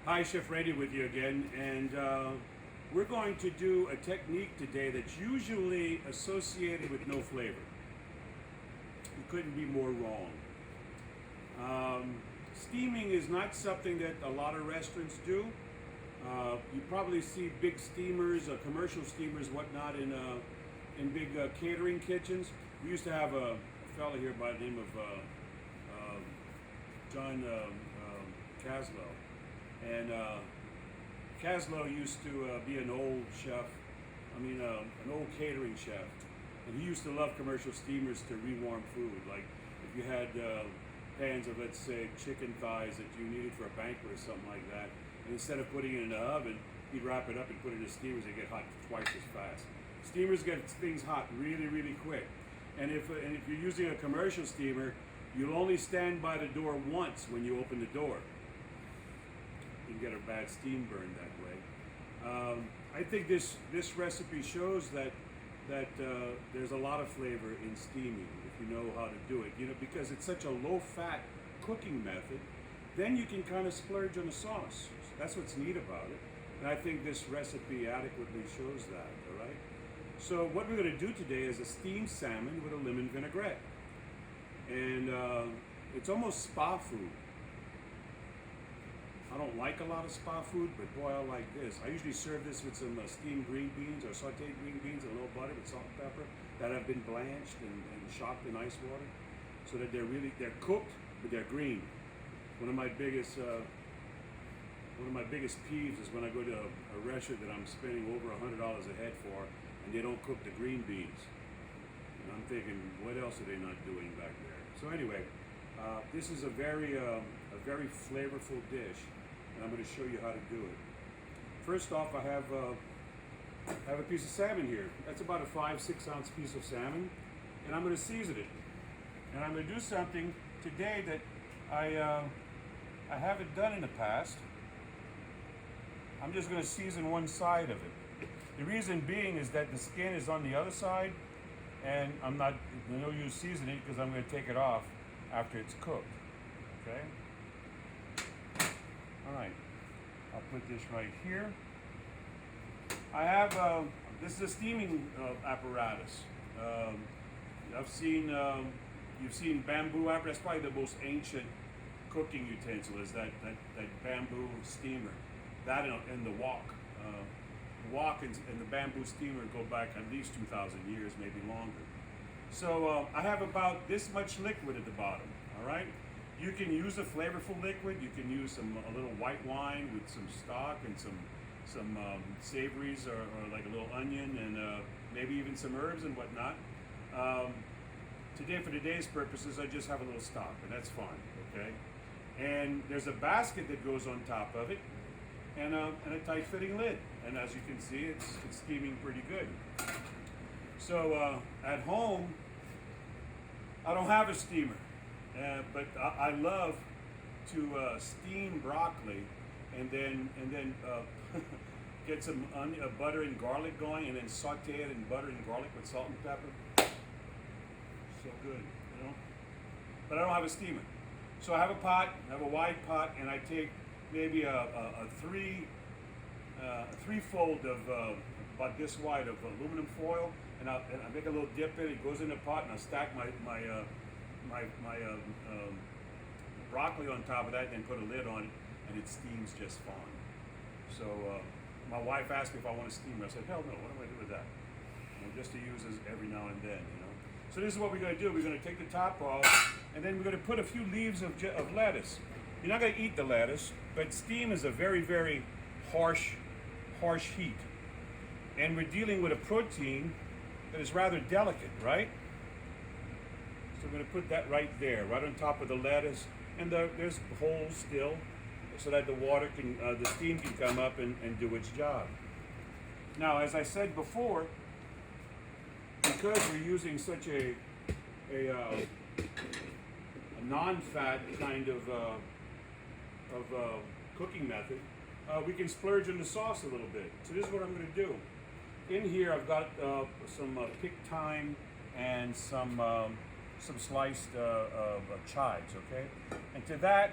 Hi, Chef Randy with you again, and we're going to do a technique today that's usually associated with no flavor. You couldn't be more wrong. Steaming is not something that a lot of restaurants do. You probably see big steamers, commercial steamers, whatnot, in big catering kitchens. We used to have a fella here by the name of John Caslow. And Caslow used to be an old chef, an old catering chef. And he used to love commercial steamers to rewarm food. Like if you had pans of, let's say, chicken thighs that you needed for a banquet or something like that, and instead of putting it in the oven, he'd wrap it up and put it in the steamers. They get hot twice as fast. Steamers get things hot really, really quick. And if you're using a commercial steamer, you'll only stand by the door once when you open the door. You can get a bad steam burn that way. I think this recipe shows that there's a lot of flavor in steaming if you know how to do it. Because it's such a low-fat cooking method, then you can kind of splurge on the sauce. That's what's neat about it. And I think this recipe adequately shows that, all right? So what we're going to do today is a steamed salmon with a lemon vinaigrette. And it's almost spa food. I don't like a lot of spa food, but boy, I like this. I usually serve this with some steamed green beans or sauteed green beans and a little butter with salt and pepper that have been blanched and shocked in ice water, so that they're cooked, but they're green. One of my biggest peeves is when I go to a restaurant that I'm spending over $100 a head for, and they don't cook the green beans. And I'm thinking, what else are they not doing back there? So anyway, this is a very flavorful dish, and I'm going to show you how to do it. First off, I have a piece of salmon here. That's about a 5-6 ounce piece of salmon, and I'm going to season it. And I'm going to do something today that I haven't done in the past. I'm just going to season one side of it. The reason being is that the skin is on the other side, and no use seasoning because I'm going to take it off after it's cooked. Okay? All right. I'll put this right here. I have, this is a steaming apparatus. You've seen bamboo apparatus. That's probably the most ancient cooking utensil is that bamboo steamer. That and the wok. The wok and the bamboo steamer go back at least 2,000 years, maybe longer. So I have about this much liquid at the bottom, all right? You can use a flavorful liquid. You can use a little white wine with some stock and some savories or like a little onion and maybe even some herbs and whatnot. Today, for today's purposes, I just have a little stock, and that's fine, okay? And there's a basket that goes on top of it, and a tight-fitting lid. And as you can see, it's steaming pretty good. So at home, I don't have a steamer, but I love to steam broccoli and then get some butter and garlic going, and then saute it in butter and garlic with salt and pepper. So good, you know. But I don't have a steamer, so I have a pot. I have a wide pot, and I take maybe a three-fold of about this wide of aluminum foil, and I make a little dip in it. It goes in the pot, and I stack my broccoli on top of that, and then put a lid on it, and it steams just fine. So my wife asked me if I want to steam it. I said, hell no, what do I do with that? Just to use this every now and then, you know. So this is what we're going to do. We're going to take the top off, and then we're going to put a few leaves of lettuce. You're not going to eat the lettuce, but steam is a very, very harsh heat. And we're dealing with a protein that is rather delicate, right? So we're going to put that right there, right on top of the lettuce. And there's holes still, so that the steam can come up and do its job. Now, as I said before, because we're using such a non-fat kind of cooking method, we can splurge on the sauce a little bit. So this is what I'm going to do. In here, I've got some picked thyme and some sliced chives. Okay, and to that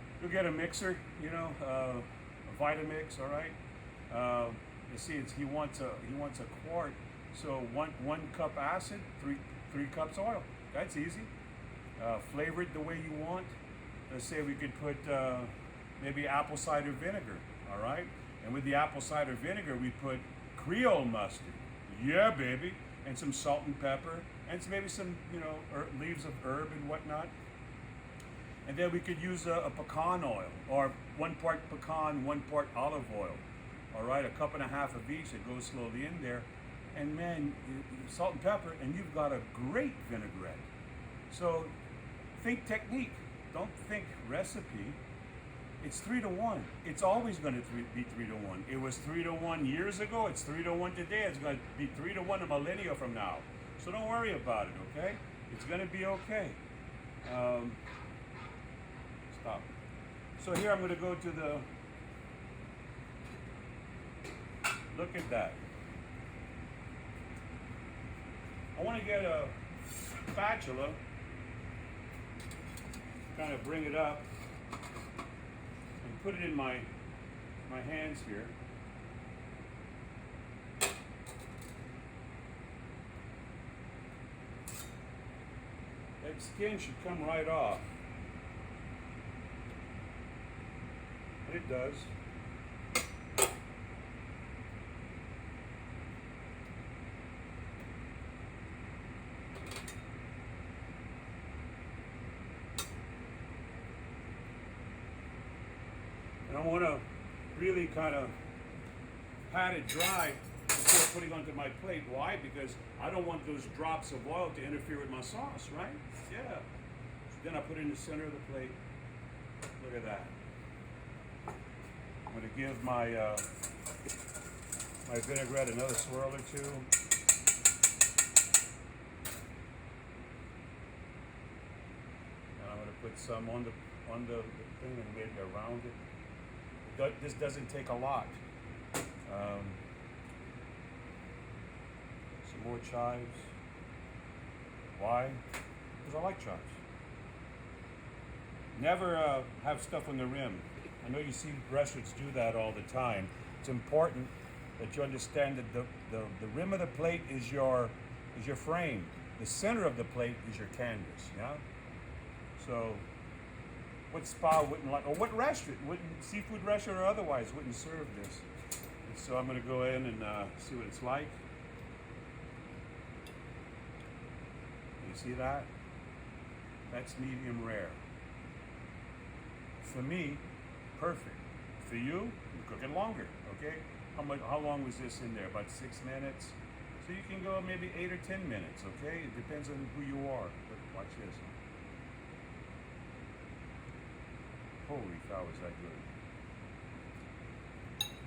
you'll get a mixer, you know, a Vitamix, all right. You see, he wants a quart, so one cup acid, three cups oil. That's easy. Flavor it the way you want. Let's say we could put maybe apple cider vinegar, all right. And with the apple cider vinegar, we put Creole mustard, yeah, baby, and some salt and pepper, and maybe some, you know, leaves of herb and whatnot. And then we could use a pecan oil, or 1 part pecan, 1 part olive oil. All right, 1.5 cups of each. It goes slowly in there, and man, salt and pepper, and you've got a great vinaigrette. So think technique, don't think recipe. It's 3 to 1. It's always going to be 3 to 1. It was 3 to 1 years ago. It's 3 to 1 today. It's going to be 3 to 1 a millennia from now. So don't worry about it, okay? It's going to be okay. Stop. So here I'm going to go to the, look at that. I want to get a spatula, kind of bring it up, and put it in my hands here. That skin should come right off. And it does. And I want to really kind of pat it dry before putting onto my plate. Why? Because I don't want those drops of oil to interfere with my sauce, right? Yeah. So then I put it in the center of the plate. Look at that. I'm going to give my my vinaigrette another swirl or two. And I'm going to put some on the thing and maybe around it. This doesn't take a lot. Some more chives. Why? Because I like chives. Never have stuff on the rim. I know you see restaurants do that all the time. It's important that you understand that the rim of the plate is your frame. The center of the plate is your canvas. Yeah. So, what spa wouldn't like, or what restaurant wouldn't, seafood restaurant or otherwise, wouldn't serve this? And so I'm going to go in and see what it's like. You see that? That's medium rare. For me, perfect. For you, you cook it longer, okay? How long was this in there? About 6 minutes? So you can go maybe 8 or 10 minutes, okay? It depends on who you are. But watch this. Holy cow, is that good.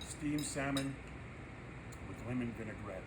Steamed salmon with lemon vinaigrette.